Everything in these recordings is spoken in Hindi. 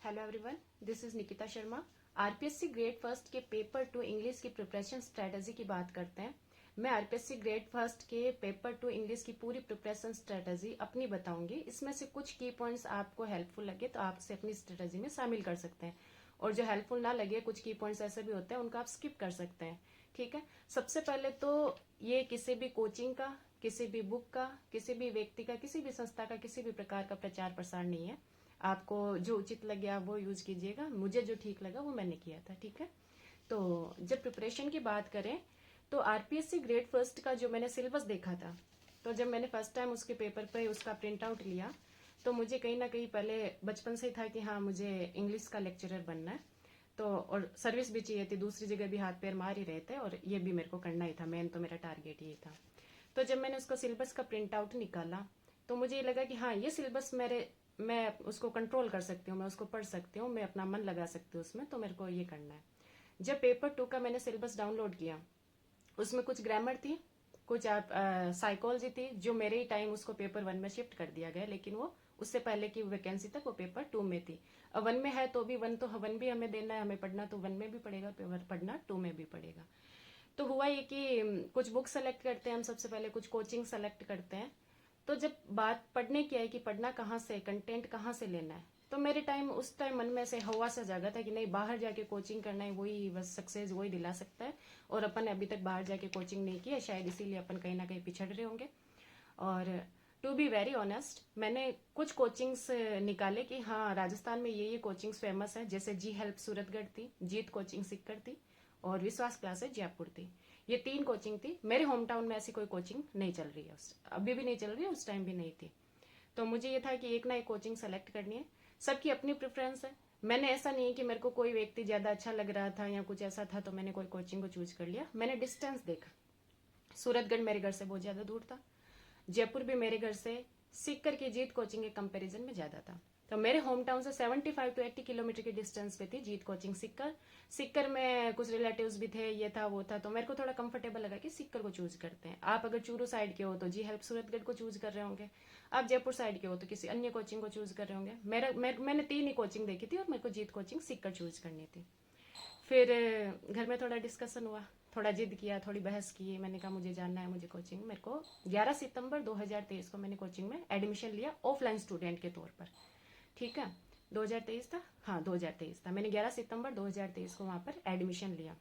Hello everyone, this is Nikita Sharma. RPSC grade first के पेपर टू इंग्लिश की प्रिपरेशन स्ट्रेटजी की बात करते हैं। मैं आरपीएससी ग्रेड फर्स्ट के पेपर टू इंग्लिश की पूरी प्रिपरेशन स्ट्रेटजी अपनी बताऊंगी। इसमें से कुछ की पॉइंट्स आपको हेल्पफुल लगे तो आप इसे अपनी स्ट्रेटजी में शामिल कर सकते हैं, और जो हेल्पफुल ना लगे, कुछ की पॉइंट्स ऐसे भी होते हैं उनको आप स्किप कर सकते हैं। ठीक है। सबसे पहले तो ये किसी भी कोचिंग का, किसी भी बुक का, किसी भी व्यक्ति का, किसी भी संस्था का, किसी भी प्रकार का प्रचार प्रसार नहीं है। आपको जो उचित लगे आप वो यूज कीजिएगा। मुझे जो ठीक लगा वो मैंने किया था। ठीक है। तो जब प्रिपरेशन की बात करें तो आरपीएससी ग्रेड फर्स्ट का जो मैंने सिलेबस देखा था, तो जब मैंने फर्स्ट टाइम उसके पेपर पे उसका प्रिंट आउट लिया तो मुझे कहीं ना कहीं पहले बचपन से ही था कि हाँ मुझे इंग्लिश का लेक्चरर बनना है। तो और सर्विस भी चाहिए थी, दूसरी जगह भी हाथ पैर मार ही रहे थे और ये भी मेरे को करना ही था। मेन तो मेरा टारगेट ये था। तो जब मैंने उसका सिलेबस का प्रिंट आउट निकाला तो मुझे ये लगा कि हाँ ये सिलेबस मैं उसको कंट्रोल कर सकती हूँ, मैं उसको पढ़ सकती हूँ, मैं अपना मन लगा सकती हूँ उसमें, तो मेरे को ये करना है। जब पेपर 2 का मैंने सिलेबस डाउनलोड किया, उसमें कुछ ग्रामर थी, कुछ आप साइकोलॉजी थी, जो मेरे ही टाइम उसको पेपर 1 में शिफ्ट कर दिया गया, लेकिन वो उससे पहले की वैकेंसी तक वो पेपर 2 में थी। अब 1 में है तो भी वन भी हमें देना है, हमें पढ़ना तो 1 में भी पड़ेगा, पेपर पढ़ना 2 में भी पड़ेगा। तो हुआ ये कि कुछ बुक सेलेक्ट करते हैं हम, सबसे पहले कुछ कोचिंग सेलेक्ट करते हैं। तो जब बात पढ़ने की आई कि पढ़ना कहाँ से, कंटेंट कहाँ से लेना है, तो मेरे टाइम उस टाइम मन में से हवा सा जागा था कि नहीं, बाहर जाके कोचिंग करना है, वही बस सक्सेस वही दिला सकता है। और अपन अभी तक बाहर जाके कोचिंग नहीं की है, शायद इसीलिए अपन कहीं ना कहीं पिछड़ रहे होंगे। और टू बी वेरी ऑनेस्ट, मैंने कुछ कोचिंग्स निकाले कि हाँ राजस्थान में ये कोचिंग्स फेमस है, जैसे जी हेल्प सूरतगढ़ थी, जीत कोचिंग सीकर थी, और विश्वास क्लासेस जयपुर थी। ये 3 कोचिंग थी। मेरे होम टाउन में ऐसी कोई कोचिंग नहीं चल रही है, अभी भी नहीं चल रही है, उस टाइम भी नहीं थी। तो मुझे ये था कि एक ना एक कोचिंग सेलेक्ट करनी है। सबकी अपनी प्रेफरेंस है। मैंने ऐसा नहीं है कि मेरे को कोई व्यक्ति ज्यादा अच्छा लग रहा था या कुछ ऐसा था तो मैंने कोई कोचिंग को चूज कर लिया। मैंने डिस्टेंस देखा। सूरतगढ़ मेरे घर से बहुत ज्यादा दूर था, जयपुर भी मेरे घर से सीकर की जीत कोचिंग के कंपैरिजन में ज्यादा था। तो मेरे होम टाउन से 75 टू 80 किलोमीटर की डिस्टेंस पे थी जीत कोचिंग सीकर। सीकर में कुछ रिलेटिव्स भी थे, ये था वो था, तो मेरे को थोड़ा कंफर्टेबल लगा कि सीकर को चूज करते हैं। आप अगर चूरू साइड के हो तो जी हेल्प सूरतगढ़ को चूज कर रहे होंगे, आप जयपुर साइड के हो तो किसी अन्य कोचिंग को चूज कर रहे होंगे। मैंने 3 ही कोचिंग देखी थी और मेरे को जीत कोचिंग सीकर चूज करनी थी। फिर घर में थोड़ा डिस्कशन हुआ, थोड़ा जिद किया, थोड़ी बहस की। मैंने कहा मुझे जानना है, मुझे कोचिंग। मेरे को 11 सितंबर 2023 को मैंने कोचिंग में एडमिशन लिया ऑफलाइन स्टूडेंट के तौर पर। ठीक है। 2023 था, हाँ 2023 था। मैंने 11 सितंबर 2023 को वहां पर एडमिशन लिया।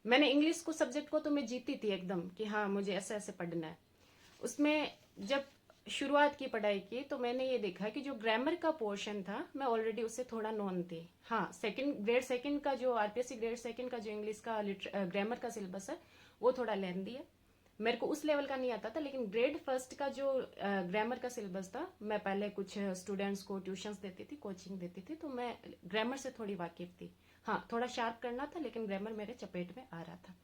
मैंने इंग्लिश को सब्जेक्ट को तो मैं जीती थी एकदम कि हाँ मुझे ऐसे ऐसे पढ़ना है। उसमें जब शुरुआत की पढ़ाई की तो मैंने ये देखा कि जो ग्रामर का पोर्शन था मैं ऑलरेडी उससे थोड़ा नॉन थी। हाँ, ग्रेड सेकंड का जो आरपीएससी ग्रेड सेकंड का जो इंग्लिश का ग्रामर का सिलेबस है वो थोड़ा लेंथी है, मेरे को उस लेवल का नहीं आता था। लेकिन ग्रेड फर्स्ट का जो ग्रामर का सिलेबस था, मैं पहले कुछ स्टूडेंट्स को ट्यूशंस देती थी, कोचिंग देती थी, तो मैं ग्रामर से थोड़ी वाकिफ थी। हाँ, थोड़ा शार्प करना था लेकिन ग्रामर मेरे चपेट में आ रहा था।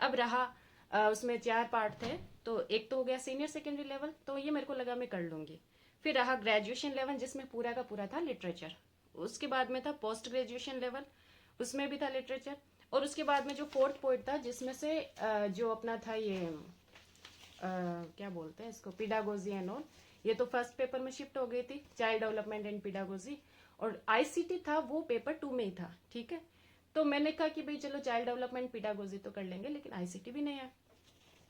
अब रहा उसमें 4 पार्ट थे, तो एक तो हो गया सीनियर सेकेंडरी लेवल, तो ये मेरे को लगा मैं कर लूंगी। फिर रहा ग्रेजुएशन लेवल जिसमें पूरा का पूरा था लिटरेचर। उसके बाद में था पोस्ट ग्रेजुएशन लेवल, उसमें भी था लिटरेचर। और उसके बाद में जो 4th पॉइंट था जिसमें से जो अपना था ये क्या बोलते हैं इसको, पिडागोजी एंड ऑल, ये तो फर्स्ट पेपर में शिफ्ट हो गई थी, चाइल्ड डेवलपमेंट एंड पिडागोजी। और आईसीटी था वो पेपर 2 में ही था। ठीक है। तो मैंने कहा कि भाई चलो चाइल्ड डेवलपमेंट पिडागोजी तो कर लेंगे, लेकिन आईसीटी भी नहीं है।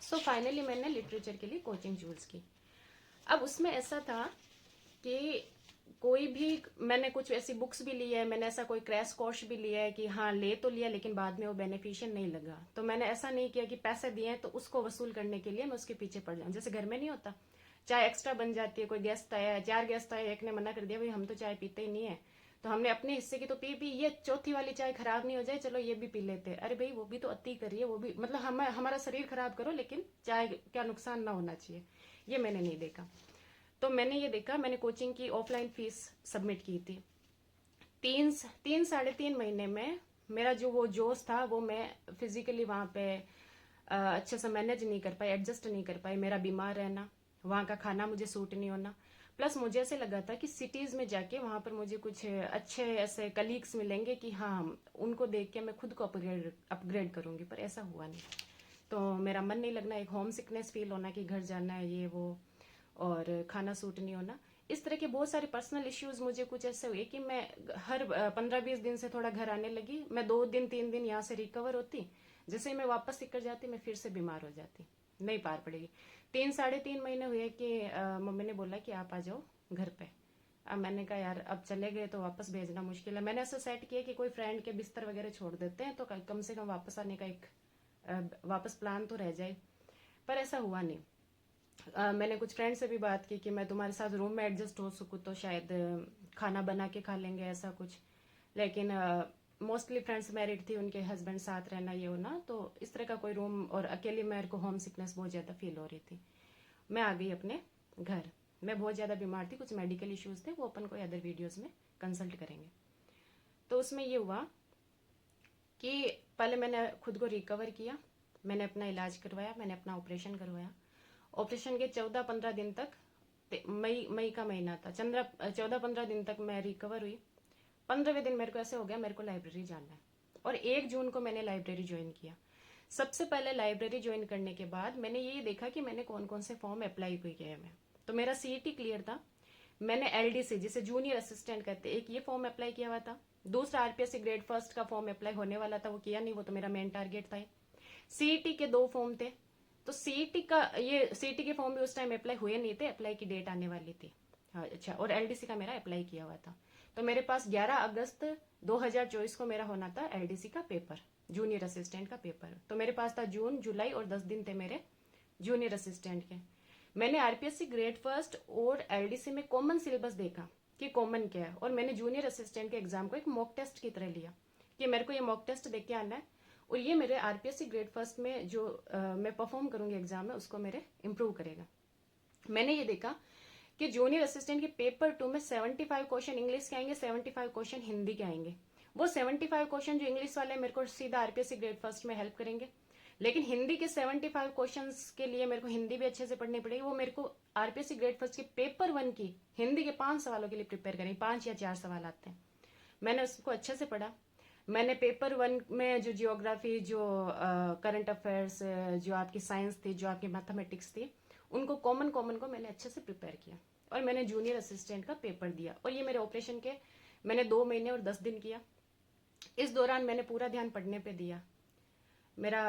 सो फाइनली मैंने लिटरेचर के लिए कोचिंग चूज की। अब उसमें ऐसा था कि कोई भी, मैंने कुछ ऐसी बुक्स भी ली है, मैंने ऐसा कोई क्रैश कोर्स भी लिया है कि हाँ ले तो लिया लेकिन बाद में वो बेनिफिशियल नहीं लगा। तो मैंने ऐसा नहीं किया कि पैसे दिए हैं तो उसको वसूल करने के लिए मैं उसके पीछे पड़ जाऊं। जैसे घर में नहीं होता, चाय एक्स्ट्रा बन जाती है, कोई गेस्ट आया, 4 गेस्ट आए, एक ने मना कर दिया भाई हम तो चाय पीते ही नहीं है, तो हमने अपने हिस्से की तो पी, ये चौथी वाली चाय खराब नहीं हो जाए, चलो ये भी पी लेते हैं। अरे भाई वो भी तो अति करिए, वो भी मतलब हमारा शरीर खराब करो लेकिन चाय का नुकसान ना होना चाहिए। ये मैंने नहीं देखा। तो मैंने ये देखा, मैंने कोचिंग की ऑफलाइन फीस सबमिट की थी। 3-3.5 महीने में मेरा जो वो जोश था वो मैं फिजिकली वहां पे अच्छे से मैनेज नहीं कर पाई, एडजस्ट नहीं कर पाई। मेरा बीमार रहना, वहां का खाना मुझे सूट नहीं होना, प्लस मुझे ऐसे लगा था कि सिटीज में जाके वहां पर मुझे कुछ अच्छे ऐसे कलीग्स मिलेंगे कि हाँ उनको देख के मैं खुद को अपग्रेड करूंगी, पर ऐसा हुआ नहीं। तो मेरा मन नहीं लगना, एक होम सिकनेस फील होना कि घर जाना है ये वो, और खाना सूट नहीं होना। इस तरह के बहुत सारे पर्सनल इश्यूज मुझे कुछ ऐसे हुए कि मैं हर 15-20 दिन से थोड़ा घर आने लगी। मैं 2 दिन 3 दिन यहाँ से रिकवर होती, जैसे ही मैं वापस सीकर जाती मैं फिर से बीमार हो जाती, नहीं पार पड़ेगी। 3-3.5 महीने हुए कि मम्मी ने बोला कि आप आ जाओ घर पे। अब मैंने कहा यार अब चले गए तो वापस भेजना मुश्किल है। मैंने ऐसा सेट किया कि कोई फ्रेंड के बिस्तर वगैरह छोड़ देते हैं तो कम से कम वापस आने का एक वापस प्लान तो रह जाए, पर ऐसा हुआ नहीं। मैंने कुछ फ्रेंड से भी बात की कि मैं तुम्हारे साथ रूम में एडजस्ट हो सकूँ तो शायद खाना बना के खा लेंगे ऐसा कुछ, लेकिन मोस्टली फ्रेंड्स मैरिड थी, उनके हस्बैंड साथ रहना ये होना, तो इस तरह का कोई रूम, और अकेली मेरे को होम सिकनेस बहुत ज़्यादा फील हो रही थी। मैं आ गई अपने घर। मैं बहुत ज़्यादा बीमार थी, कुछ मेडिकल इश्यूज थे, वो अपन कोई अदर वीडियोज़ में कंसल्ट करेंगे। तो उसमें ये हुआ कि पहले मैंने खुद को रिकवर किया, मैंने अपना इलाज करवाया, मैंने अपना ऑपरेशन करवाया। ऑपरेशन के 14-15 दिन तक, मई का महीना था, 14-15 दिन तक मैं रिकवर हुई। 15वें दिन मेरे को ऐसे हो गया मेरे को लाइब्रेरी जाना है, और 1 जून को मैंने लाइब्रेरी ज्वाइन किया। सबसे पहले लाइब्रेरी ज्वाइन करने के बाद मैंने ये देखा कि मैंने कौन कौन से फॉर्म अप्लाई किए हैं। मैं तो मेरा सीईटी क्लियर था। मैंने एलडीसी जिसे जूनियर असिस्टेंट कहते हैं, एक ये फॉर्म अप्लाई किया हुआ था। दूसरा आरपीएससी ग्रेड फर्स्ट का फॉर्म अप्लाई होने वाला था, वो किया नहीं, वो तो मेरा मेन टारगेट था। सीईटी के 2 फॉर्म थे, तो सीईटी के फॉर्म भी उस टाइम अप्लाई हुए नहीं थे, अप्लाई की डेट आने वाली थी। हाँ अच्छा, और एलडीसी का मेरा अप्लाई किया हुआ था। तो मेरे पास 11 अगस्त 2024 को मेरा होना था एलडीसी का पेपर, जूनियर असिस्टेंट का पेपर। तो मेरे पास था जून, जुलाई और 10 दिन थे मेरे जूनियर असिस्टेंट के। मैंने आरपीएससी ग्रेड फर्स्ट और एलडीसी में कॉमन सिलेबस देखा कि कॉमन क्या है, और मैंने जूनियर असिस्टेंट के एग्जाम को एक मॉक टेस्ट की तरह लिया कि मेरे को ये मॉक टेस्ट देख के आना है, और ये मेरे आरपीएससी ग्रेड फर्स्ट में जो मैं परफॉर्म करूंगी एग्जाम में उसको मेरे इम्प्रूव करेगा। मैंने ये देखा कि जूनियर असिस्टेंट के पेपर 2 में 75 क्वेश्चन इंग्लिश के आएंगे, 75 क्वेश्चन हिंदी के आएंगे। वो 75 क्वेश्चन जो इंग्लिश वाले मेरे को सीधा आरपीएससी ग्रेड फर्स्ट में हेल्प करेंगे, लेकिन हिंदी के 75 क्वेश्चंस के लिए मेरे को हिंदी भी अच्छे से पढ़नी पड़ेगी। वो मेरे को आरपीएससी ग्रेड फर्स्ट के पेपर 1 की हिंदी के 5 सवालों के लिए प्रिपेयर करेंगे, 5 या 4 सवाल आते हैं। मैंने उसको अच्छे से पढ़ा। मैंने पेपर 1 में जो जियोग्राफी, जो करंट अफेयर्स, जो आपकी साइंस थी, जो आपकी मैथमेटिक्स थी, उनको कॉमन को मैंने अच्छे से प्रिपेयर किया, और मैंने जूनियर असिस्टेंट का पेपर दिया। और ये मेरे ऑपरेशन के मैंने 2 महीने और 10 दिन किया। इस दौरान मैंने पूरा ध्यान पढ़ने पे दिया। मेरा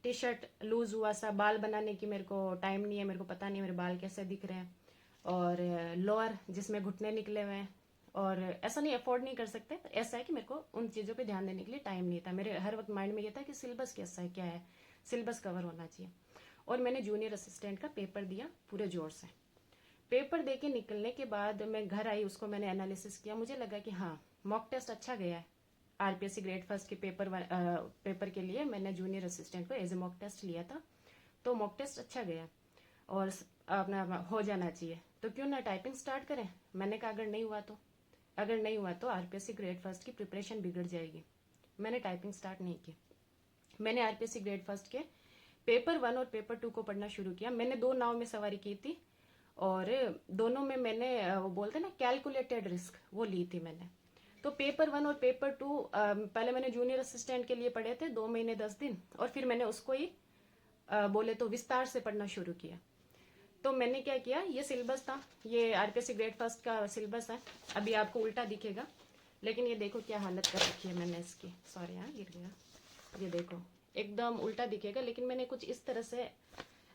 टी शर्ट लूज हुआ सा, बाल बनाने की मेरे को टाइम नहीं है, मेरे को पता नहीं मेरे बाल कैसे दिख रहे हैं, और लोअर जिसमें घुटने निकले हुए हैं, और ऐसा नहीं अफोर्ड नहीं कर सकते, ऐसा है कि मेरे को उन चीज़ों पे ध्यान देने के लिए टाइम नहीं था। मेरे हर वक्त माइंड में ये था कि सिलेबस कैसा है, क्या है, सिलेबस कवर होना चाहिए। और मैंने जूनियर असिस्टेंट का पेपर दिया पूरे जोर से। पेपर दे के निकलने के बाद मैं घर आई, उसको मैंने एनालिसिस किया, मुझे लगा कि हाँ मॉक टेस्ट अच्छा गया है। आरपीएससी ग्रेड फर्स्ट के पेपर के लिए मैंने जूनियर असिस्टेंट को एज ए मॉक टेस्ट लिया था, तो मॉक टेस्ट अच्छा गया और अपना हो जाना चाहिए, तो क्यों ना टाइपिंग स्टार्ट करें। मैंने कहा अगर नहीं हुआ तो आरपीएससी ग्रेड फर्स्ट की प्रिपरेशन बिगड़ जाएगी। मैंने टाइपिंग स्टार्ट नहीं की। मैंने आरपीएससी ग्रेड फर्स्ट के पेपर 1 और पेपर 2 को पढ़ना शुरू किया। मैंने 2 नाव में सवारी की थी, और दोनों में मैंने वो बोलते ना कैलकुलेटेड रिस्क, वो ली थी मैंने। तो पेपर 1 और पेपर 2 पहले मैंने जूनियर असिस्टेंट के लिए पढ़े थे 2 महीने 10 दिन, और फिर मैंने उसको ही बोले तो विस्तार से पढ़ना शुरू किया। तो मैंने क्या किया, ये सिलेबस था, ये आरपीएससी ग्रेड फर्स्ट का सिलेबस है। अभी आपको उल्टा दिखेगा, लेकिन ये देखो क्या हालत कर रखी है मैंने इसकी, सॉरी यहाँ गिर गया, ये देखो एकदम उल्टा दिखेगा, लेकिन मैंने कुछ इस तरह से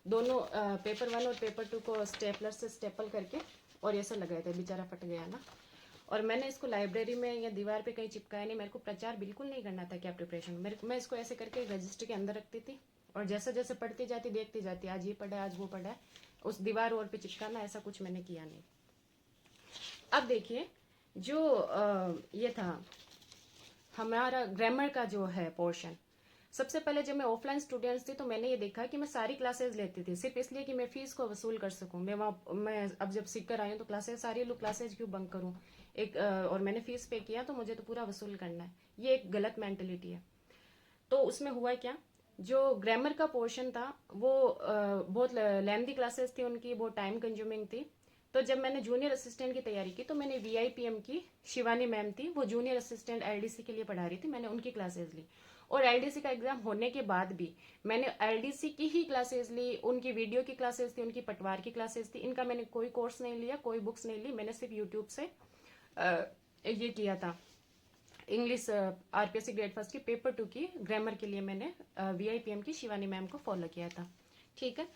दोनों पेपर 1 और पेपर 2 को स्टेपलर से स्टेपल करके और ऐसा लगाए थे, बेचारा फट गया ना। और मैंने इसको लाइब्रेरी में या दीवार पे कहीं चिपकाया नहीं, मेरे को प्रचार बिल्कुल नहीं करना था क्या प्रिपरेशन। मैं इसको ऐसे करके रजिस्टर के अंदर रखती थी, और जैसे जैसे पढ़ती जाती देखती जाती, आज ये पढ़ा है, आज वो पढ़ा है, उस दीवार और पे चिपकाना ऐसा कुछ मैंने किया नहीं। अब देखिए, जो ये था हमारा ग्रामर का जो है पोर्शन, सबसे पहले जब मैं ऑफलाइन स्टूडेंट्स थी तो मैंने ये देखा कि मैं सारी क्लासेस लेती थी सिर्फ इसलिए कि मैं फीस को वसूल कर सकूं। मैं अब जब सीख कर आई हूँ तो क्लासेस सारी लोग क्लासेस क्यों बंक करूं, और मैंने फीस पे किया तो मुझे तो पूरा वसूल करना है। ये एक गलत मेंटेलिटी है। तो उसमें हुआ क्या, जो ग्रामर का पोर्शन था वो बहुत लेंथी क्लासेस थी उनकी, बहुत टाइम कंज्यूमिंग थी। तो जब मैंने जूनियर असिस्टेंट की तैयारी की तो मैंने वीआईपीएम की शिवानी मैम थी, वो जूनियर असिस्टेंट एलडीसी के लिए पढ़ा रही थी, मैंने उनकी क्लासेस ली। और एलडीसी का एग्जाम होने के बाद भी मैंने एलडीसी की ही क्लासेस ली, उनकी वीडियो की क्लासेस थी, उनकी पटवार की क्लासेस थी। इनका मैंने कोई कोर्स नहीं लिया, कोई बुक्स नहीं ली, मैंने सिर्फ यूट्यूब से ये किया था। इंग्लिश आरपीएससी ग्रेड फर्स्ट की पेपर 2 की ग्रामर के लिए मैंने वीआईपीएम की शिवानी मैम को फॉलो किया था। ठीक है,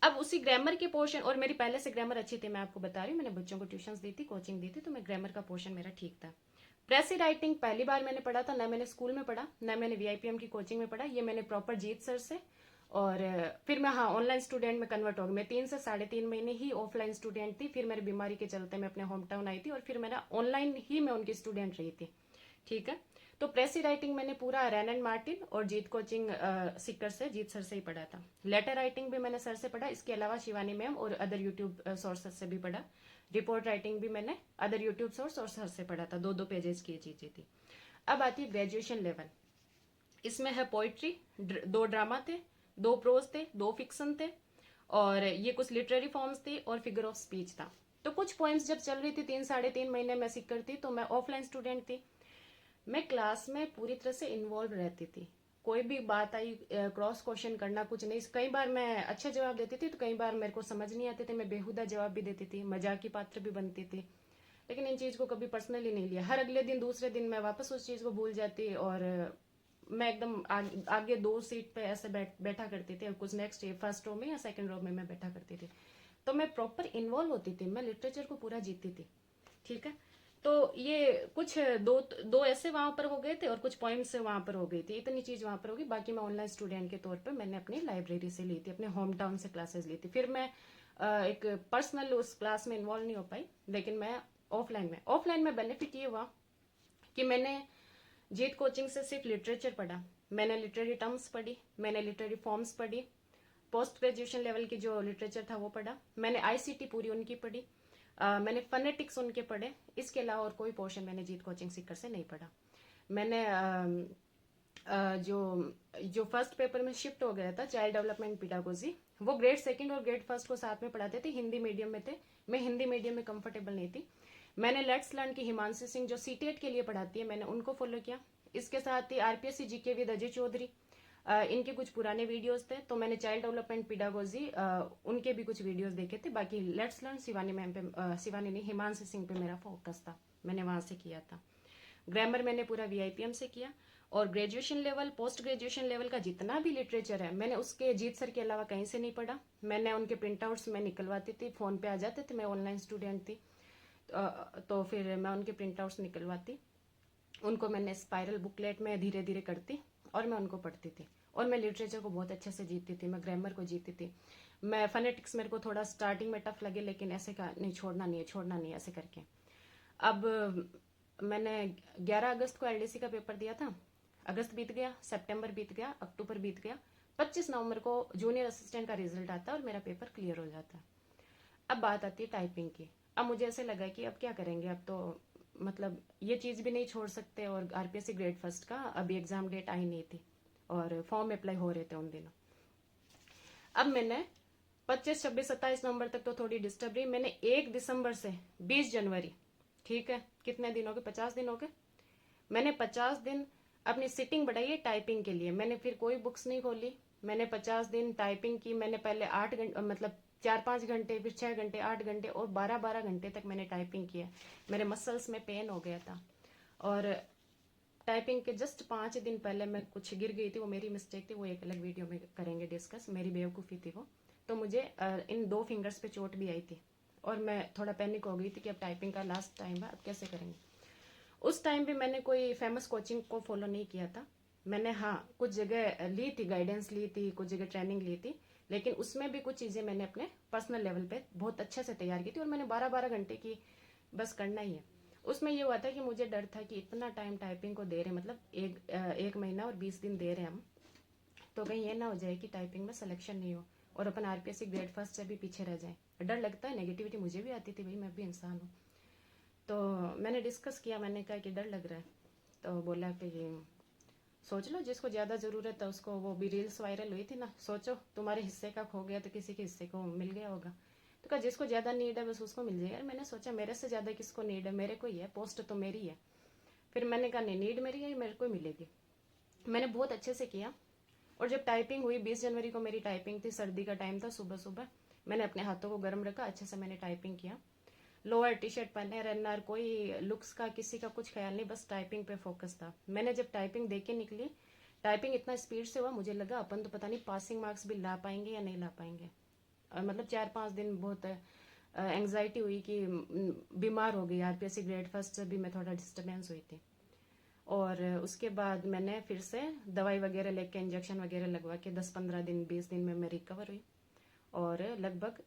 अब उसी ग्रामर के पोर्शन, और मेरी पहले से ग्रामर अच्छी थी, मैं आपको बता रही हूँ, मैंने बच्चों को ट्यूशंस दी थी, कोचिंग दी थी, तो मैं ग्रामर का पोर्शन मेरा ठीक था। प्रेसी राइटिंग पहली बार मैंने पढ़ा था, ना मैंने स्कूल में पढ़ा, ना मैंने वीआईपीएम की कोचिंग में पढ़ा, ये मैंने प्रॉपर जीत सर से। और फिर मैं, हाँ, ऑनलाइन स्टूडेंट में कन्वर्ट हो गई। मैं 3 से 3.5 महीने ही ऑफलाइन स्टूडेंट थी, फिर मेरी बीमारी के चलते मैं अपने होम टाउन आई थी, और फिर मेरा ऑनलाइन ही मैं उनकी स्टूडेंट रही थी। ठीक है, तो प्रेसी राइटिंग मैंने पूरा रैन एंड मार्टिन और जीत कोचिंग सिक्कर से, जीत सर से ही पढ़ा था। लेटर राइटिंग भी मैंने सर से पढ़ा, इसके अलावा शिवानी मैम और अदर यूट्यूब सोर्सेस से भी पढ़ा। रिपोर्ट राइटिंग भी मैंने अदर यूट्यूब सोर्स और सर से पढ़ा था, 2-2 पेजेस की चीजें थी। अब आती है ग्रेजुएशन लेवल। इसमें है पोइट्री, 2 ड्रामा थे, 2 प्रोज थे, 2 फिक्शन थे, और ये कुछ लिटरेरी फॉर्म्स थी, और फिगर ऑफ स्पीच था। तो कुछ पॉइंट्स जब चल रही थी 3-3.5 महीने मैं सीकर थी, तो मैं ऑफलाइन स्टूडेंट थी। मैं क्लास में पूरी तरह से इन्वॉल्व रहती थी। कोई भी बात आई, क्रॉस क्वेश्चन करना, कुछ नहीं। कई बार मैं अच्छे जवाब देती थी, तो कई बार मेरे को समझ नहीं आते थे, मैं बेहुदा जवाब भी देती थी, मजाक की पात्र भी बनती थी। लेकिन इन चीज को कभी पर्सनली नहीं लिया। हर अगले दिन, दूसरे दिन मैं वापस उस चीज को भूल जाती, और मैं एकदम आगे 2 सीट पे ऐसे बैठा करती थी, और कुछ नेक्स्ट फर्स्ट रो में या सेकंड रो में मैं बैठा करती थी। तो मैं प्रॉपर इन्वॉल्व होती थी, मैं लिटरेचर को पूरा जीतती थी। ठीक है, तो ये कुछ दो ऐसे वहां पर हो गए थे, और कुछ पॉइंट्स वहां पर हो गई थी, इतनी चीज वहां पर होगी। बाकी मैं ऑनलाइन स्टूडेंट के तौर पर मैंने अपनी लाइब्रेरी से ली थी, अपने होम टाउन से क्लासेस ली थी। फिर मैं एक पर्सनल उस क्लास में इन्वॉल्व नहीं हो पाई, लेकिन मैं ऑफलाइन में बेनिफिट ये हुआ कि मैंने जीत कोचिंग से सिर्फ लिटरेचर पढ़ा, मैंने लिटरेरी टर्म्स पढ़ी, मैंने लिटरेरी फॉर्म्स पढ़ी, पोस्ट ग्रेजुएशन लेवल की जो लिटरेचर था वो पढ़ा, मैंने आईसीटी पूरी उनकी पढ़ी, मैंने फनेटिक्स उनके पढ़े। इसके अलावा और कोई पोर्शन मैंने जीत कोचिंग सीकर से नहीं पढ़ा। मैंने जो फर्स्ट पेपर में शिफ्ट हो गया था, चाइल्ड डेवलपमेंट पिडागोजी, वो ग्रेड 2 और ग्रेड 1 को साथ में पढ़ाते थे, हिंदी मीडियम में थे। मैं हिंदी मीडियम में कंफर्टेबल नहीं थी। मैंने लेट्स लर्न की हिमांशु सिंह जो सीटेट के लिए पढ़ाती है, मैंने उनको फॉलो किया। इसके साथ ही RPSC GK with Ajay Chaudhary, इनके कुछ पुराने वीडियोस थे, तो मैंने चाइल्ड डेवलपमेंट पिडागोजी उनके भी कुछ वीडियोस देखे थे। बाकी लेट्स लर्न शिवानी मैम पे, शिवानी नहीं, हिमांशु सिंह पे मेरा फोकस था, मैंने वहां से किया था। ग्रामर मैंने पूरा वीआईपीएम से किया। और graduation level, post graduation level का जितना भी लिटरेचर है, मैंने उसके जीत सर के अलावा कहीं से नहीं पढ़ा। मैंने उनके प्रिंट आउट्स मैं निकलवाती थी, फोन पे आ जाते थे, मैं ऑनलाइन स्टूडेंट थी, तो फिर मैं उनके प्रिंट आउट्स निकलवाती, उनको मैंने स्पाइरल बुकलेट में धीरे धीरे करती, और मैं उनको पढ़ती थी। और मैं लिटरेचर को बहुत अच्छे से जीतती थी, मैं ग्रामर को जीतती थी। मैं फनेटिक्स मेरे को थोड़ा स्टार्टिंग में टफ लगे, लेकिन ऐसे का नहीं, छोड़ना नहीं है, छोड़ना नहीं है, ऐसे करके। अब मैंने 11 अगस्त को एलडीसी का पेपर दिया था। अगस्त बीत गया, सितंबर बीत गया, अक्टूबर बीत गया, 25 नवंबर को जूनियर असिस्टेंट का रिजल्ट आता है और मेरा पेपर क्लियर हो जाता है। अब बात आती है टाइपिंग की। अब मुझे ऐसे लगा कि अब क्या करेंगे, अब तो मतलब ये चीज भी नहीं छोड़ सकते। और आरपीएससी ग्रेड फर्स्ट का अभी एग्जाम डेट आई नहीं थी, और फॉर्म अप्लाई हो रहे थे उन दिनों। अब मैंने 25, 26, 27 नवंबर तक तो थोड़ी डिस्टर्ब रही। मैंने 1 दिसंबर से 20 जनवरी, ठीक है, कितने दिन हो गए, 50 दिन हो गए, मैंने 50 दिन अपनी सिटिंग बढ़ाई है टाइपिंग के लिए। मैंने फिर कोई बुक्स नहीं खोली, मैंने 50 दिन टाइपिंग की। मैंने पहले 8 घंटे, मतलब 4-5 घंटे, फिर 6 घंटे, 8 घंटे, और 12-12 घंटे तक मैंने टाइपिंग किया। मेरे मसल्स में पेन हो गया था। और टाइपिंग के जस्ट 5 दिन पहले मैं कुछ गिर गई थी, वो मेरी मिस्टेक थी, वो एक अलग वीडियो में करेंगे डिस्कस, मेरी बेवकूफ़ी थी वो। तो मुझे इन 2 फिंगर्स पे चोट भी आई थी, और मैं थोड़ा पैनिक हो गई थी कि अब टाइपिंग का लास्ट टाइम है, अब कैसे करेंगे। उस टाइम भी मैंने कोई फेमस कोचिंग को फॉलो नहीं किया था। मैंने, हाँ, कुछ जगह ली थी, गाइडेंस ली थी, कुछ जगह ट्रेनिंग ली थी, लेकिन उसमें भी कुछ चीज़ें मैंने अपने पर्सनल लेवल पे बहुत अच्छे से तैयार की थी। और मैंने 12-12 घंटे की, बस करना ही है। उसमें ये हुआ था कि मुझे डर था कि इतना टाइम टाइपिंग को दे रहे, मतलब एक महीना और 20 दिन दे रहे हम, तो कहीं ये ना हो जाए कि टाइपिंग में सिलेक्शन नहीं हो और अपन आरपीएससी ग्रेड फर्स्ट से भी पीछे रह जाए। डर लगता है, नेगेटिविटी मुझे भी आती थी, भाई मैं भी इंसान हूँ। तो मैंने डिस्कस किया, मैंने कहा कि डर लग रहा है। तो बोला कि सोच लो, जिसको ज़्यादा ज़रूरत है उसको, वो भी रील्स वायरल हुई थी ना, सोचो तुम्हारे हिस्से का खो गया तो किसी के हिस्से को मिल गया होगा। तो कहा जिसको ज़्यादा नीड है बस उसको मिल जाएगा। मैंने सोचा मेरे से ज़्यादा किसको नीड है, मेरे को ही है, पोस्ट तो मेरी है। फिर मैंने कहा नहीं, नीड मेरी है, मेरे को ही मिलेगी। मैंने बहुत अच्छे से किया। और जब टाइपिंग हुई, 20 जनवरी को मेरी टाइपिंग थी, सर्दी का टाइम था, सुबह सुबह मैंने अपने हाथों को गर्म रखा, अच्छे से मैंने टाइपिंग किया। लोअर टी शर्ट पहने रहना, कोई लुक्स का किसी का कुछ ख्याल नहीं, बस टाइपिंग पे फोकस था। मैंने जब टाइपिंग देख के निकली, टाइपिंग इतना स्पीड से हुआ, मुझे लगा अपन तो पता नहीं पासिंग मार्क्स भी ला पाएंगे या नहीं ला पाएंगे। मतलब 4-5 दिन बहुत एंग्जाइटी हुई कि बीमार हो गई। आरपीएससी ग्रेड फर्स्ट से भी मैं थोड़ा डिस्टर्बेंस हुई थी। और उसके बाद मैंने फिर से दवाई वगैरह लेके इंजेक्शन वगैरह लगवा के 10-15 दिन 20 दिन में मैं रिकवर हुई। और लगभग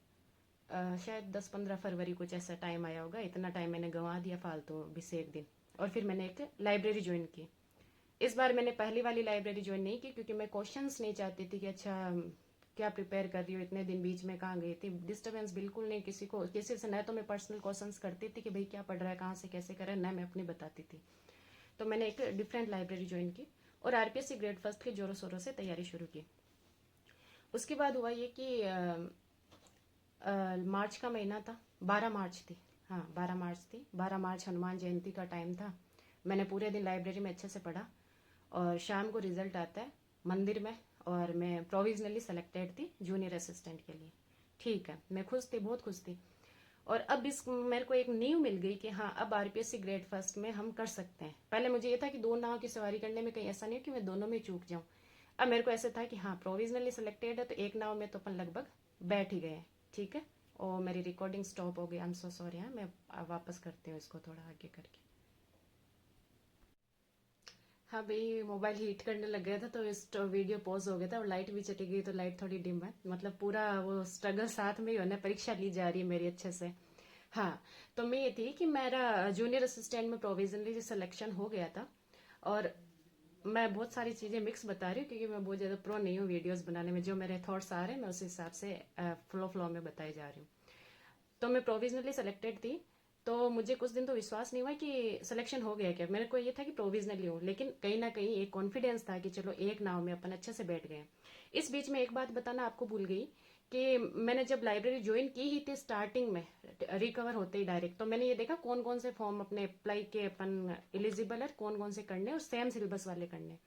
शायद 10-15 फरवरी कुछ ऐसा टाइम आया होगा, इतना टाइम मैंने गंवा दिया फालतू भी से एक दिन। और फिर मैंने एक लाइब्रेरी ज्वाइन की। इस बार मैंने पहली वाली लाइब्रेरी ज्वाइन नहीं की, क्योंकि मैं क्वेश्चंस नहीं चाहती थी कि अच्छा क्या प्रिपेयर कर रही हो, इतने दिन बीच में कहाँ गई थी। डिस्टर्बेंस बिल्कुल नहीं, किसी से न तो मैं पर्सनल क्वेश्चंस करती थी कि भाई क्या पढ़ रहा है, कहाँ से कैसे कर रहा है, न मैं अपनी बताती थी। तो मैंने एक डिफरेंट लाइब्रेरी ज्वाइन की और आरपीएससी ग्रेड फर्स्ट की जोरों शोरों से तैयारी शुरू की। उसके बाद हुआ ये कि मार्च का महीना था, 12 मार्च थी, हाँ 12 मार्च थी। 12 मार्च हनुमान जयंती का टाइम था। मैंने पूरे दिन लाइब्रेरी में अच्छे से पढ़ा और शाम को रिजल्ट आता है मंदिर में, और मैं प्रोविजनली सेलेक्टेड थी जूनियर असिस्टेंट के लिए। ठीक है, मैं खुश थी, बहुत खुश थी। और अब इस मेरे को एक नींव मिल गई कि हाँ अब आरपीएससी ग्रेड फर्स्ट में हम कर सकते हैं। पहले मुझे ये था कि 2 नाव की सवारी करने में कहीं ऐसा नहीं हो कि मैं दोनों में चूक जाऊं। अब मेरे को ऐसे था कि हाँ प्रोविजनली सिलेक्टेड है तो एक नाव में तो अपन लगभग बैठ ही गए। ठीक है, और मेरी रिकॉर्डिंग स्टॉप हो गई, आई एम सो सॉरी। हाँ, मैं वापस करती हूँ इसको थोड़ा आगे करके। हाँ भाई, मोबाइल हीट करने लग गया था तो इस वीडियो पॉज हो गया था और लाइट भी चली गई, तो लाइट थोड़ी डिम है। मतलब पूरा वो स्ट्रगल साथ में ही होना, परीक्षा ली जा रही है मेरी अच्छे से। हाँ, तो मैं ये थी कि मेरा जूनियर असिस्टेंट में प्रोविजनली सिलेक्शन हो गया था। और मैं बहुत सारी चीज़ें मिक्स बता रही हूँ क्योंकि मैं बहुत ज़्यादा प्रो नहीं हूँ वीडियोस बनाने में। जो मेरे थॉट्स आ रहे हैं मैं उस हिसाब से फ्लो फ्लो में बताई जा रही हूँ। तो मैं प्रोविजनली सेलेक्टेड थी। तो मुझे कुछ दिन तो विश्वास नहीं हुआ कि सिलेक्शन हो गया। क्या, मेरे को ये था कि प्रोविजनली हो, लेकिन कहीं ना कहीं एक कॉन्फिडेंस था कि चलो एक नाव में अपन अच्छे से बैठ गए। इस बीच में एक बात बताना आपको भूल गई कि मैंने जब लाइब्रेरी ज्वाइन की ही थी स्टार्टिंग में, रिकवर होते ही डायरेक्ट, तो मैंने ये देखा कौन कौन से फॉर्म अपने अप्लाई के अपन एलिजिबल है, कौन कौन से करने और सेम सिलेबस वाले करने।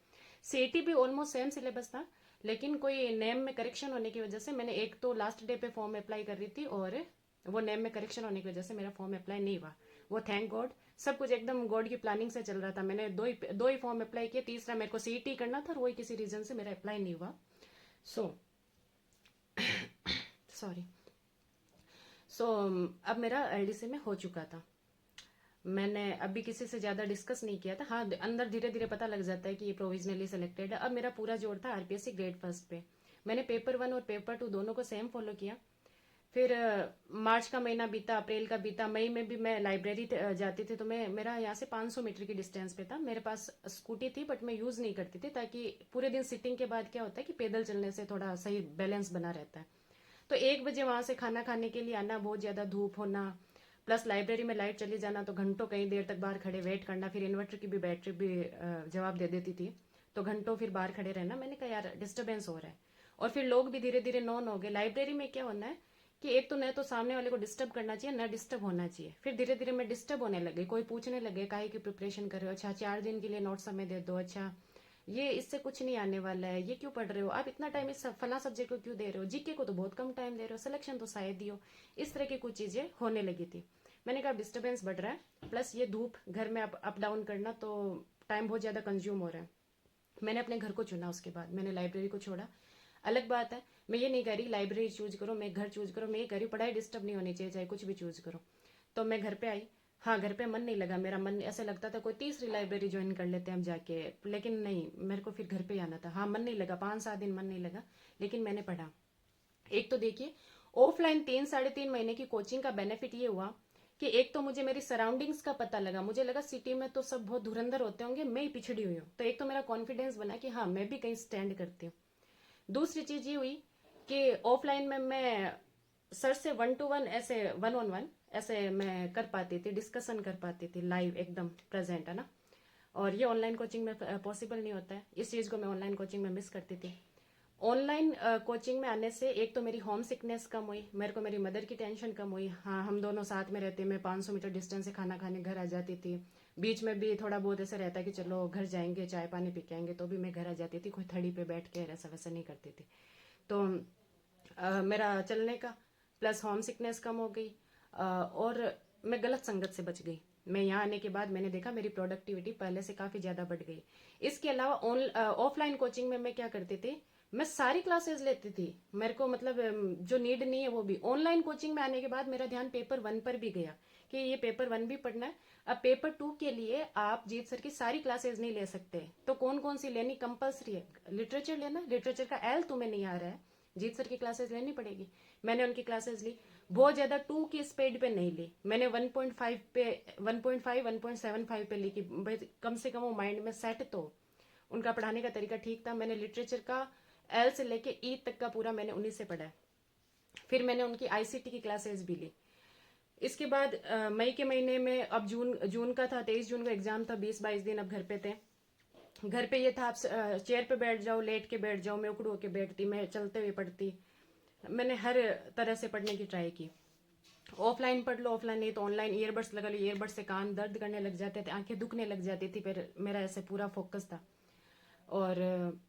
सीटी भी ऑलमोस्ट सेम सिलेबस था, लेकिन कोई नेम में करेक्शन होने की वजह से मैंने एक तो लास्ट डे पे फॉर्म अप्लाई कर रही थी और वो नेम में करेक्शन होने की वजह से मेरा फॉर्म अप्लाई नहीं हुआ। वो थैंक गॉड, सब कुछ एकदम गॉड की प्लानिंग से चल रहा था। मैंने दो ही फॉर्म अप्लाई किए, तीसरा मेरे को सीईटी करना था और वही किसी रीजन से मेरा अप्लाई नहीं हुआ। So sorry. सो अब मेरा एलडीसी में हो चुका था। मैंने अभी किसी से ज्यादा डिस्कस नहीं किया था। हाँ, अंदर धीरे धीरे पता लग जाता है कि ये प्रोविजनली सिलेक्टेड है। अब मेरा पूरा जोर था आरपीएससी ग्रेड फर्स्ट पे। मैंने पेपर 1 और पेपर 2 दोनों को सेम फॉलो किया। फिर मार्च का महीना बीता, अप्रैल का बीता, मई में भी मैं लाइब्रेरी जाती थी। तो मैं मेरा यहाँ से 500 मीटर की डिस्टेंस पे था। मेरे पास स्कूटी थी बट मैं यूज नहीं करती थी, ताकि पूरे दिन सिटिंग के बाद क्या होता है कि पैदल चलने से थोड़ा सही बैलेंस बना रहता है। तो 1 बजे वहां से खाना खाने के लिए आना, बहुत ज्यादा धूप होना, प्लस लाइब्रेरी में लाइट चली जाना, तो घंटों कई देर तक बाहर खड़े वेट करना। फिर इन्वर्टर की भी बैटरी भी जवाब दे देती थी, तो घंटों फिर बाहर खड़े रहना। मैंने कहा यार डिस्टर्बेंस हो रहा है। और फिर लोग भी धीरे धीरे नॉन हो गए। लाइब्रेरी में क्या होना है कि एक तो न तो सामने वाले को डिस्टर्ब करना चाहिए, न डिस्टर्ब होना चाहिए। फिर धीरे धीरे मैं डिस्टर्ब होने लगी। कोई पूछने लगे काहे की प्रिपरेशन कर रहे हो, अच्छा 4 दिन के लिए नोट समय दे दो, अच्छा ये इससे कुछ नहीं आने वाला है, ये क्यों पढ़ रहे हो आप, इतना टाइम इस फला सब्जेक्ट को क्यों दे रहे हो, जीके को तो बहुत कम टाइम दे रहे हो, सिलेक्शन तो शायद ही हो। इस तरह की कुछ चीजें होने लगी थी। मैंने कहा डिस्टर्बेंस बढ़ रहा है, प्लस ये धूप घर में अप डाउन करना, तो टाइम बहुत ज्यादा कंज्यूम हो रहा है। मैंने अपने घर को चुना, उसके बाद मैंने लाइब्रेरी को छोड़ा। अलग बात है, मैं ये नहीं कह रही लाइब्रेरी चूज करो, मैं घर चूज करो, मैं ये कह रही पढ़ाई डिस्टर्ब नहीं होनी चाहिए, चाहे कुछ भी चूज करो। तो मैं घर पे आई। हाँ, घर पे मन नहीं लगा मेरा। मन ऐसा लगता था कोई तीसरी लाइब्रेरी ज्वाइन कर लेते हैं हम जाके, लेकिन नहीं, मेरे को फिर घर पे ही आना था। हाँ, मन नहीं लगा, 5-7 दिन मन नहीं लगा, लेकिन मैंने पढ़ा। एक तो देखिए, ऑफलाइन 3-3.5 महीने की कोचिंग का बेनिफिट ये हुआ कि एक तो मुझे मेरी सराउंडिंग्स का पता लगा। मुझे लगा सिटी में तो सब बहुत धुरंधर होते होंगे, मैं ही पिछड़ी हुई हूँ। तो एक तो मेरा कॉन्फिडेंस बना कि हाँ मैं भी कहीं स्टैंड करती हूँ। दूसरी चीज ये हुई कि ऑफलाइन में मैं सर से 1-to-1, ऐसे 1-on-1 ऐसे मैं कर पाती थी, डिस्कशन कर पाती थी लाइव एकदम प्रेजेंट, है ना। और ये ऑनलाइन कोचिंग में पॉसिबल नहीं होता है। इस चीज को मैं ऑनलाइन कोचिंग में मिस करती थी। ऑनलाइन कोचिंग में आने से एक तो मेरी होम सिकनेस कम हुई, मेरे को मेरी मदर की टेंशन कम हुई। हाँ, हम दोनों साथ में रहते, मैं 500 मीटर डिस्टेंस से खाना खाने घर आ जाती थी। बीच में भी थोड़ा बहुत ऐसा रहता है कि चलो घर जाएंगे चाय पानी पी के आएंगे, तो भी मैं घर आ जाती थी, कोई थड़ी पे बैठ के ऐसा वैसा नहीं करती थी। तो मेरा चलने का प्लस होम सिकनेस कम हो गई, और मैं गलत संगत से बच गई। मैं यहाँ आने के बाद मैंने देखा मेरी प्रोडक्टिविटी पहले से काफ़ी ज़्यादा बढ़ गई। इसके अलावा ऑफलाइन कोचिंग में मैं क्या करती थी, मैं सारी क्लासेस लेती थी, मेरे को मतलब जो नीड नहीं है वो भी। ऑनलाइन कोचिंग में आने के बाद मेरा ध्यान पेपर 1 पर भी गया कि ये पेपर 1 भी पढ़ना है। अब पेपर 2 के लिए आप जीत सर की सारी क्लासेस नहीं ले सकते, तो कौन कौन सी लेनी कंपलसरी है? लिटरेचर लेना, लिटरेचर का एल तुम्हें नहीं आ रहा है, जीत सर की क्लासेस लेनी पड़ेगी। मैंने उनकी क्लासेस ली, बहुत ज्यादा 2 की स्पीड पे नहीं ली, मैंने 1.5 पे 1.5 1.75 पे ली कि भाई कम से कम वो माइंड में सेट तो। उनका पढ़ाने का तरीका ठीक था। मैंने लिटरेचर का एल से लेके ई तक का पूरा मैंने उन्हीं से पढ़ा है। फिर मैंने उनकी आईसीटी की क्लासेस भी ली। इसके बाद मई के महीने में, अब जून जून का था, 23 जून का एग्जाम था, 20-22 दिन अब घर पे थे। घर पे ये था, आप चेयर पे बैठ जाओ, लेट के बैठ जाओ, मैं उकड़ू होके बैठती, मैं चलते हुए पढ़ती। मैंने हर तरह से पढ़ने की ट्राई की। ऑफलाइन पढ़ लो, ऑफलाइन नहीं तो ऑनलाइन ईयरबड्स लगा लो, ईयरबड्स से कान दर्द करने लग जाते थे, आंखें दुखने लग जाती थी, फिर मेरा ऐसे पूरा फोकस था। और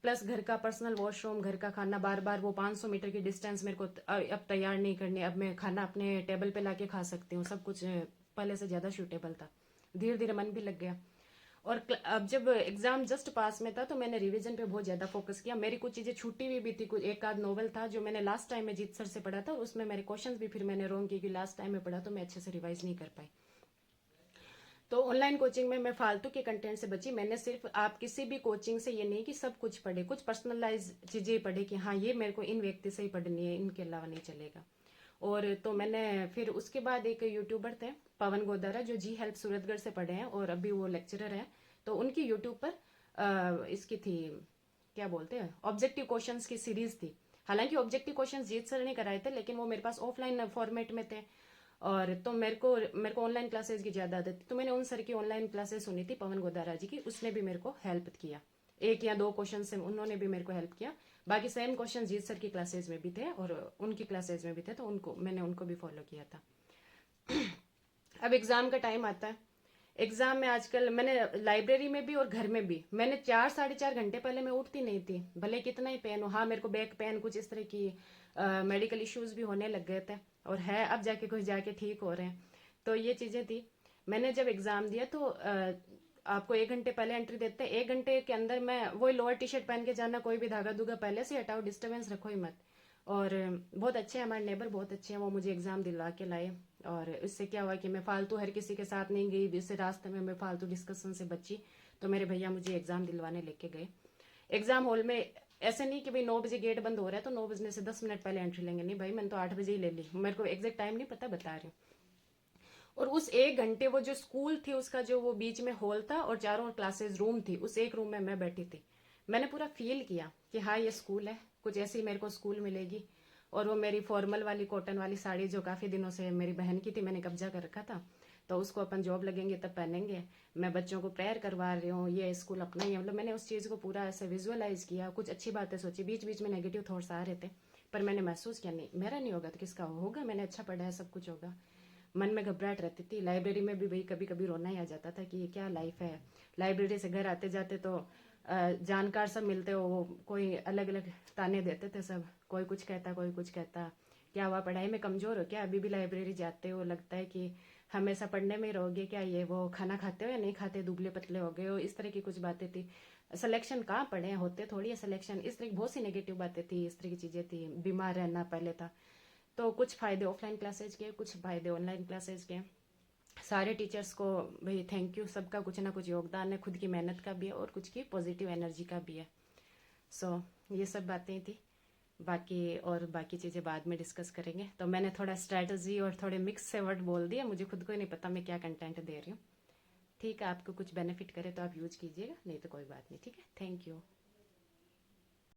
प्लस घर का पर्सनल वॉशरूम, घर का खाना, बार बार वो 500 मीटर की डिस्टेंस मेरे को अब तैयार नहीं करनी, अब मैं खाना अपने टेबल पे लाके खा सकती हूँ, सब कुछ पहले से ज़्यादा सूटेबल था। धीरे धीरे मन भी लग गया। और अब जब एग्जाम जस्ट पास में था तो मैंने रिवीजन पे बहुत ज़्यादा फोकस किया। मेरी कुछ चीज़ें छूटी हुई भी थी, कुछ एक आध नॉवल था जो मैंने लास्ट टाइम में जीत सर से पढ़ा था, उसमें मेरे क्वेश्चंस भी फिर मैंने रॉन्ग किए, लास्ट टाइम में पढ़ा तो मैं अच्छे से रिवाइज नहीं कर पाई। तो ऑनलाइन कोचिंग में मैं फालतू के कंटेंट से बची। मैंने सिर्फ, आप किसी भी कोचिंग से ये नहीं कि सब कुछ पढ़े, कुछ पर्सनलाइज चीजें पढ़े कि हाँ ये मेरे को इन व्यक्ति से ही पढ़नी है, इनके अलावा नहीं चलेगा। और तो मैंने फिर उसके बाद, एक यूट्यूबर थे पवन गोदारा जो जी हेल्प सूरतगढ़ से पढ़े हैं और अभी वो लेक्चरर हैं, तो उनकी यूट्यूब पर इसकी थी, क्या बोलते हैं, ऑब्जेक्टिव क्वेश्चंस की सीरीज थी। हालांकि ऑब्जेक्टिव क्वेश्चंस जीत सर ने कराए थे, लेकिन वो मेरे पास ऑफलाइन फॉर्मेट में थे, और तो मेरे को ऑनलाइन क्लासेस की ज्यादा आदत थी, तो मैंने उन सर की ऑनलाइन क्लासेस सुनी थी, पवन गोदारा जी की। उसने भी मेरे को हेल्प किया, एक या दो क्वेश्चन से उन्होंने भी मेरे को हेल्प किया। बाकी सेम क्वेश्चन जीत सर की क्लासेस में भी थे और उनकी क्लासेस में भी थे, तो मैंने उनको भी फॉलो किया था। अब एग्जाम का टाइम आता है। एग्जाम में आजकल मैंने लाइब्रेरी में भी और घर में भी, मैंने 4-4.5 घंटे पहले मैं उठती नहीं थी, भले कितना ही पेन हो। हाँ, मेरे को बैक पेन, कुछ इस तरह की मेडिकल इश्यूज भी होने लग गए थे, और है अब जाके कुछ जाके ठीक हो रहे हैं। तो ये चीजें थी। मैंने जब एग्जाम दिया तो आपको 1 घंटे पहले एंट्री देते हैं, 1 घंटे के अंदर मैं वही लोअर टी शर्ट पहन के जाना, कोई भी धागा धुगा पहले से हटाओ, डिस्टर्बेंस रखो ही मत। और बहुत अच्छे हैं हमारे नेबर, बहुत अच्छे हैं, वो मुझे एग्जाम दिलवा के लाए। और इससे क्या हुआ कि मैं फालतू हर किसी के साथ नहीं गई, जिससे रास्ते में मैं फालतू डिस्कशन से बची, तो मेरे भैया मुझे एग्जाम दिलवाने लेके गए। एग्जाम हॉल में ऐसे नहीं कि भाई 9 बजे गेट बंद हो रहा है तो 9 बजने से 10 मिनट पहले एंट्री लेंगे, नहीं भाई, मैंने तो 8 बजे ही ले ली, मेरे को एग्जैक्ट टाइम नहीं पता, बता रही हूँ। और उस 1 घंटे, वो जो स्कूल थी उसका जो वो बीच में हॉल था और चारों क्लासेस रूम थी, उस एक रूम में मैं बैठी थी। मैंने पूरा फील किया कि हाँ ये स्कूल है, कुछ ऐसी मेरे को स्कूल मिलेगी। और वो मेरी फॉर्मल वाली कॉटन वाली साड़ी जो काफ़ी दिनों से मेरी बहन की थी, मैंने कब्जा कर रखा था, तो उसको अपन जॉब लगेंगे तब पहनेंगे। मैं बच्चों को प्रेयर करवा रही हूँ, ये स्कूल अपना ही है, मतलब मैंने उस चीज़ को पूरा ऐसे विजुअलाइज किया। कुछ अच्छी बातें सोची, बीच बीच में नेगेटिव थॉट्स आ रहे थे, पर मैंने महसूस किया नहीं, मेरा नहीं होगा तो किसका होगा, मैंने अच्छा पढ़ा है, सब कुछ होगा। मन में घबराहट रहती थी। लाइब्रेरी में भी भाई कभी कभी रोना ही आ जाता था कि ये क्या लाइफ है। लाइब्रेरी से घर आते जाते तो जानकार सब मिलते हो, वो कोई अलग अलग ताने देते थे सब, कोई कुछ कहता कोई कुछ कहता, क्या हुआ पढ़ाई में कमजोर हो क्या, अभी भी लाइब्रेरी जाते हो, लगता है कि हमेशा पढ़ने में ही रहोगे क्या, ये वो खाना खाते हो या नहीं खाते, दुबले पतले हो गए हो, इस तरह की कुछ बातें थी। सिलेक्शन कहाँ पढ़े होते थोड़ी है सिलेक्शन, इस तरह की बहुत सी नेगेटिव बातें थी, इस तरह की चीजें थी। बीमार रहना पहले था। तो कुछ फायदे ऑफलाइन क्लासेज के, कुछ फायदे ऑनलाइन क्लासेज के। सारे टीचर्स को भाई थैंक यू, सबका कुछ ना कुछ योगदान है, खुद की मेहनत का भी है और कुछ की पॉजिटिव एनर्जी का भी है। सो ये सब बातें थी। बाकी और बाकी चीज़ें बाद में डिस्कस करेंगे। तो मैंने थोड़ा स्ट्रैटेजी और थोड़े मिक्स से वर्ड बोल दिए, मुझे खुद को ही नहीं पता मैं क्या कंटेंट दे रही हूँ। ठीक है, आपको कुछ बेनिफिट करे तो आप यूज कीजिएगा, नहीं तो कोई बात नहीं। ठीक है, थैंक यू।